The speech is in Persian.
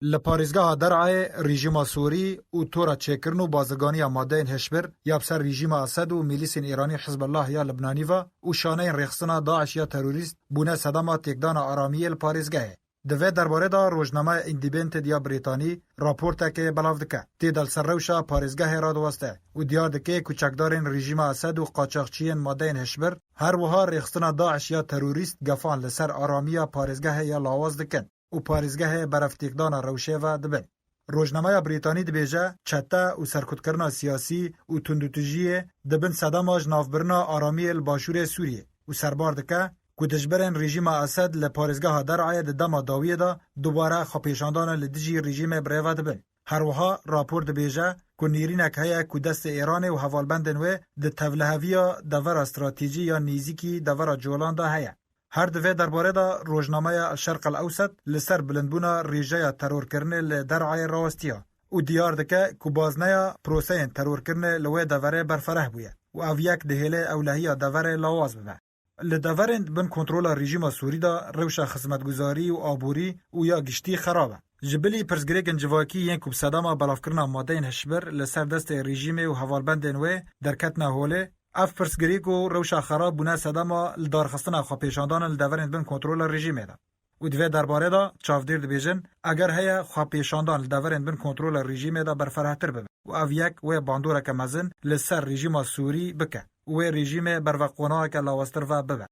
لپاریزگاه درعای رژیم سوری و تورا چکرن و بازرگانی ماده هشبر یا بسر رژیم اسد و میلیسین ایرانی حزب الله یا لبنانی و شانه رخصنا داعش یا تروریست بونه صدمه تکدان آرامی لپاریزگاه. دوی درباره دا روزنامه ایندیپندنت یا بریتانی راپورت که بلاف دکه تیدل سروشا پاریزگاه را دوسته و دیار دکه کوچکدارین رژیم اسد و قاچاقچیین ماده هشبر هر وها رخصنا داعش یا تروریست گفان لسر آرامی پاریزگاه یا لاواز دکن و پاریزگاه برفتیکدان روشه و دبن. روزنامه بریتانی دبیجه چته و سرکوتکرنا سیاسی و تندوتجیه دبن صداماج نافبرنا آرامی الباشور سوریه و سربار دکه که دجبرن رژیم اسد لپاریزگاه درعای دما داویه دا دوباره خپیشاندان لدجی رژیم بریوه دبن. هر وها راپور دبیجه که نیرینک هیا که دست ایران و حوالبندن و د تولهویا دور استراتیجی یا نیزیکی دور جولان دا هیا. هر دوی درباره دا روزنامه شرق الاوسط لسر بلندبونا ریجه ترور کرنه لدرعای راوستیا و دیار دکه که بازنه پروسه ترور کرنه لوی دوره برفره بویه و او یک دهیله اولهی دوره لاواز ببه. لدورند بن کنترول رژیم سوری دا روش خدمتگزاری و آبوری و یا گشتی خرابه. جبلی پرزگریگن جواکی ین کوب صدام بلاف کرنا مادین هشبر لسر دست رژیم و حوالبندن و درکتنا هوله اف پرسگریگو روشا خراب بونه صداما لدارخستنا خواپیشاندان لدورند بن کنترول رژیم دا. و دوی درباره دا چافدیر دبیجن اگر هیا خواپیشاندان لدورند بن کنترول رژیم دا برفرهتر ببن و او یک و باندورک مزن لسر رژیم سوری بکه و رژیم بروقونا که لاوستر و ببن.